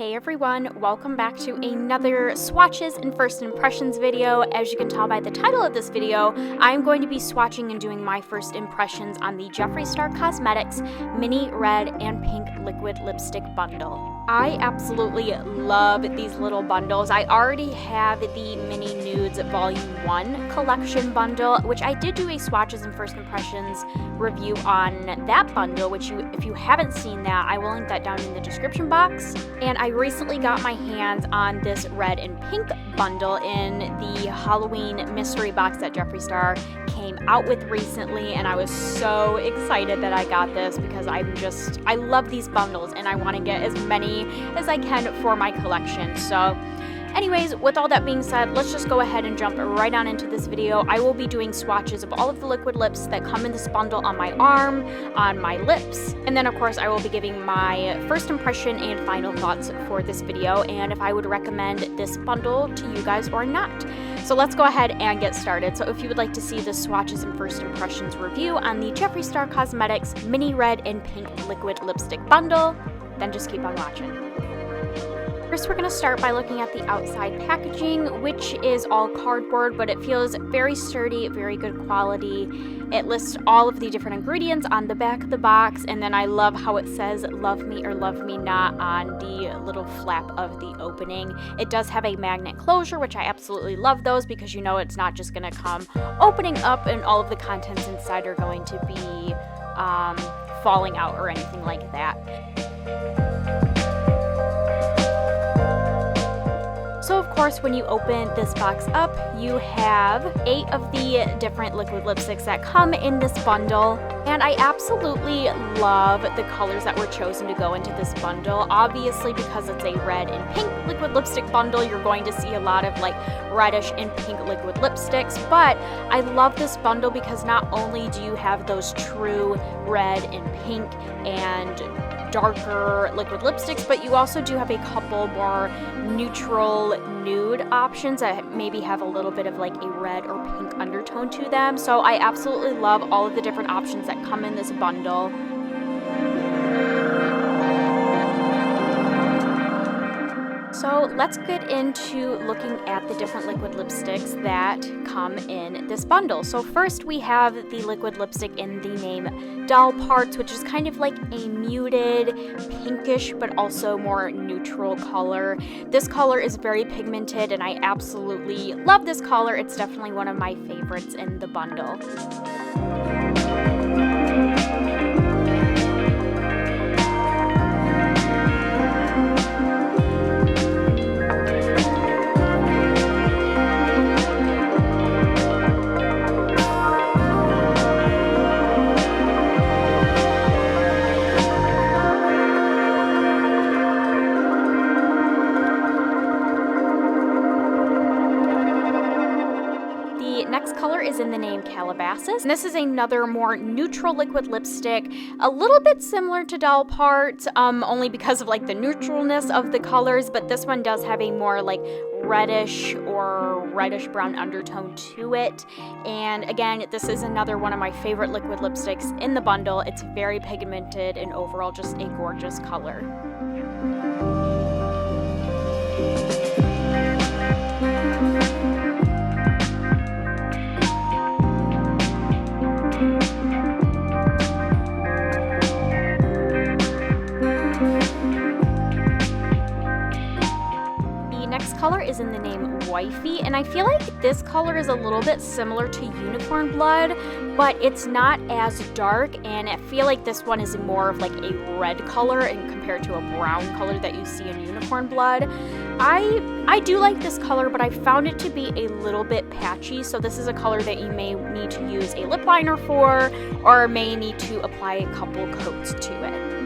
Hey everyone, welcome back to another Swatches and First Impressions video. As you can tell by the title of this video, I'm going to be swatching and doing my first impressions on the Jeffree Star Cosmetics Mini Red and Pink Liquid Lipstick Bundle. I absolutely love these little bundles. I already have the Mini Nudes Volume 1 collection bundle, which I did do a Swatches and First Impressions review on that bundle, which if you haven't seen that, I will link that down in the description box. And I recently got my hands on this red and pink bundle in the Halloween mystery box that Jeffree Star came out with recently, and I was so excited that I got this because I love these bundles and I want to get as many as I can for my collection. So anyways, with all that being said, let's just go ahead and jump right on into this video. I will be doing swatches of all of the liquid lips that come in this bundle on my arm, on my lips, and then of course I will be giving my first impression and final thoughts for this video, and if I would recommend this bundle to you guys or not. So let's go ahead and get started. So if you would like to see the Swatches and First Impressions review on the Jeffree Star Cosmetics Mini Red and Pink Liquid Lipstick Bundle, then just keep on watching. First, we're going to start by looking at the outside packaging, which is all cardboard, but it feels very sturdy, very good quality. It lists all of the different ingredients on the back of the box, and then I love how it says "Love Me" or "Love Me Not" on the little flap of the opening. It does have a magnet closure, which I absolutely love those because you know it's not just going to come opening up and all of the contents inside are going to be falling out or anything like that. So of course, when you open this box up, you have 8 of the different liquid lipsticks that come in this bundle. And I absolutely love the colors that were chosen to go into this bundle. Obviously, because it's a red and pink liquid lipstick bundle, you're going to see a lot of like reddish and pink liquid lipsticks. But I love this bundle because not only do you have those true red and pink and darker liquid lipsticks, but you also do have a couple more neutral nude options that maybe have a little bit of like a red or pink undertone to them. So I absolutely love all of the different options that come in this bundle. So let's get into looking at the different liquid lipsticks that come in this bundle. So first we have the liquid lipstick in the name Doll Parts, which is kind of like a muted pinkish but also more neutral color. This color is very pigmented and I absolutely love this color. It's definitely one of my favorites in the bundle. Next color is in the name Calabasas, and this is another more neutral liquid lipstick, a little bit similar to Doll Parts, only because of like the neutralness of the colors, but this one does have a more like reddish or reddish brown undertone to it. And again, this is another one of my favorite liquid lipsticks in the bundle. It's very pigmented and overall just a gorgeous color. Color is in the name Wifey, and I feel like this color is a little bit similar to Unicorn Blood, but it's not as dark, and I feel like this one is more of like a red color and compared to a brown color that you see in Unicorn Blood. I do like this color, but I found it to be a little bit patchy, so this is a color that you may need to use a lip liner for or may need to apply a couple coats to it.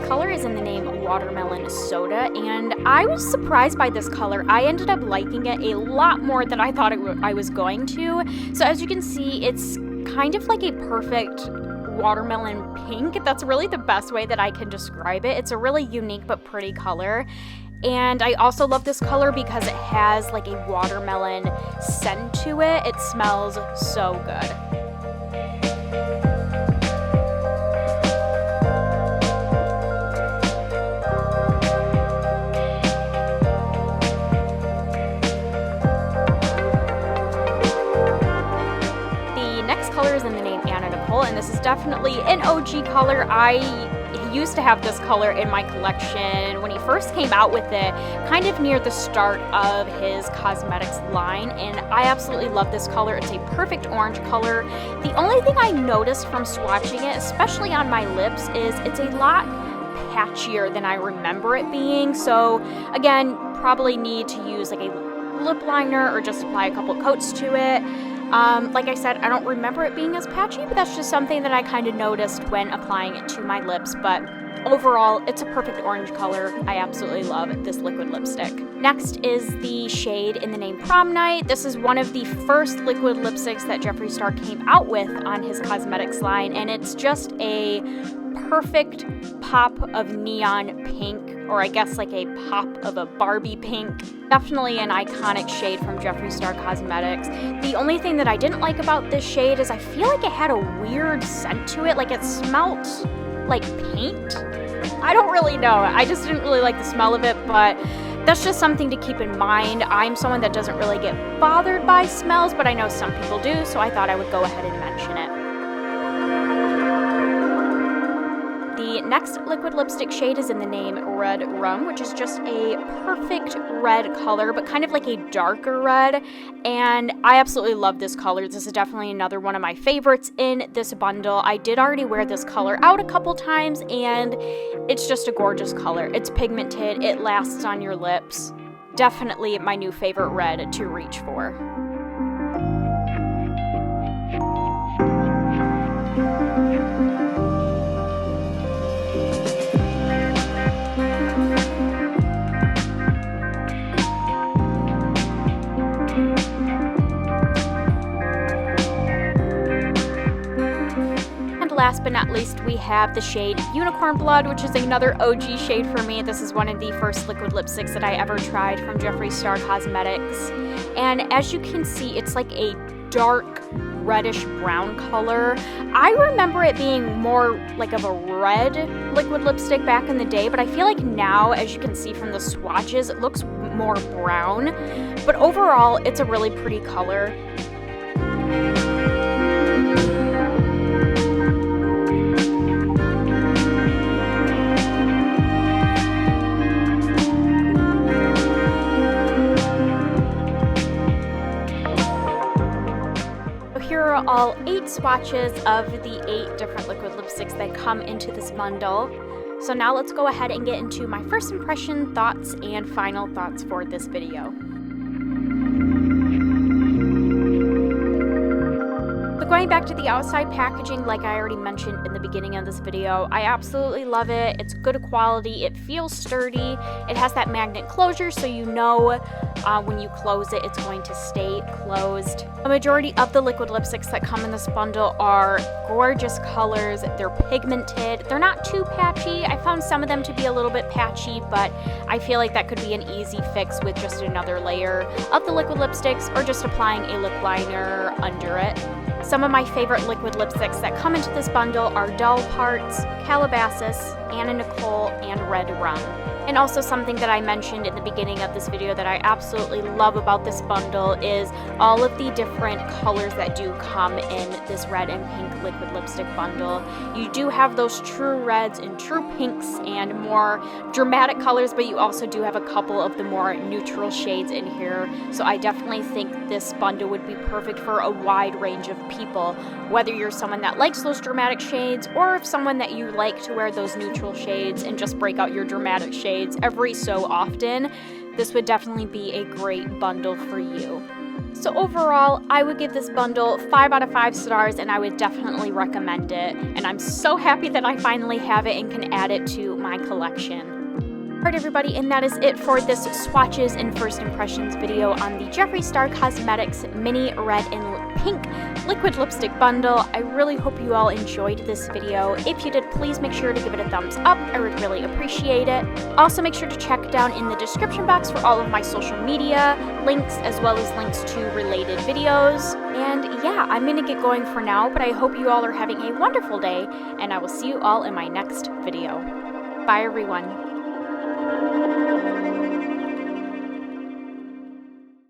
Color is in the name Watermelon Soda, and I was surprised by this color. I ended up liking it a lot more than I thought I was going to. So as you can see, it's kind of like a perfect watermelon pink. That's really the best way that I can describe it. It's a really unique but pretty color. And I also love this color because it has like a watermelon scent to it. It smells so good. Colors in the name Anna Nicole, and this is definitely an OG color. I used to have this color in my collection when he first came out with it, kind of near the start of his cosmetics line, and I absolutely love this color. It's a perfect orange color. The only thing I noticed from swatching it, especially on my lips, is it's a lot patchier than I remember it being. So again, probably need to use like a lip liner or just apply a couple coats to it. Like I said, I don't remember it being as patchy, but that's just something that I kind of noticed when applying it to my lips. But overall, it's a perfect orange color. I absolutely love this liquid lipstick. Next is the shade in the name Prom Night. This is one of the first liquid lipsticks that Jeffree Star came out with on his cosmetics line, and it's just a perfect pop of neon pink, or I guess like a pop of a Barbie pink. Definitely an iconic shade from Jeffree Star Cosmetics. The only thing that I didn't like about this shade is I feel like it had a weird scent to it, like it smelled like paint. I don't really know. I just didn't really like the smell of it, but that's just something to keep in mind. I'm someone that doesn't really get bothered by smells, but I know some people do, so I thought I would go ahead and mention it. The next liquid lipstick shade is in the name Red Rum, which is just a perfect red color, but kind of like a darker red, and I absolutely love this color. This is definitely another one of my favorites in this bundle. I did already wear this color out a couple times, and it's just a gorgeous color. It's pigmented, it lasts on your lips. Definitely my new favorite red to reach for. Last but not least, we have the shade Unicorn Blood, which is another OG shade for me. This is one of the first liquid lipsticks that I ever tried from Jeffree Star Cosmetics. And as you can see, it's like a dark reddish brown color. I remember it being more like of a red liquid lipstick back in the day, but I feel like now, as you can see from the swatches, it looks more brown. But overall, it's a really pretty color. Here are all 8 swatches of the 8 different liquid lipsticks that come into this bundle. So now let's go ahead and get into my first impression, thoughts, and final thoughts for this video. So going back to the outside packaging, like I already mentioned in the beginning of this video, I absolutely love it. It's good quality, it feels sturdy, it has that magnet closure, so you know when you close it, it's going to stay closed. The majority of the liquid lipsticks that come in this bundle are gorgeous colors. They're pigmented. They're not too patchy. I found some of them to be a little bit patchy, but I feel like that could be an easy fix with just another layer of the liquid lipsticks or just applying a lip liner under it. Some of my favorite liquid lipsticks that come into this bundle are Doll Parts, Calabasas, Anna Nicole, and Red Rum. And also something that I mentioned in the beginning of this video that I absolutely love about this bundle is all of the different colors that do come in this red and pink liquid lipstick bundle. You do have those true reds and true pinks and more dramatic colors, but you also do have a couple of the more neutral shades in here. So I definitely think this bundle would be perfect for a wide range of people, whether you're someone that likes those dramatic shades or if someone that you like to wear those neutral shades and just break out your dramatic shades every so often. This would definitely be a great bundle for you. So overall, I would give this bundle 5 out of 5 stars, and I would definitely recommend it. And I'm so happy that I finally have it and can add it to my collection. Alright everybody, and that is it for this Swatches and First Impressions video on the Jeffree Star Cosmetics Mini Red and pink liquid lipstick bundle. I really hope you all enjoyed this video. If you did, please make sure to give it a thumbs up. I would really appreciate it. Also, make sure to check down in the description box for all of my social media links, as well as links to related videos. And yeah, I'm gonna get going for now, but I hope you all are having a wonderful day, and I will see you all in my next video. Bye, everyone.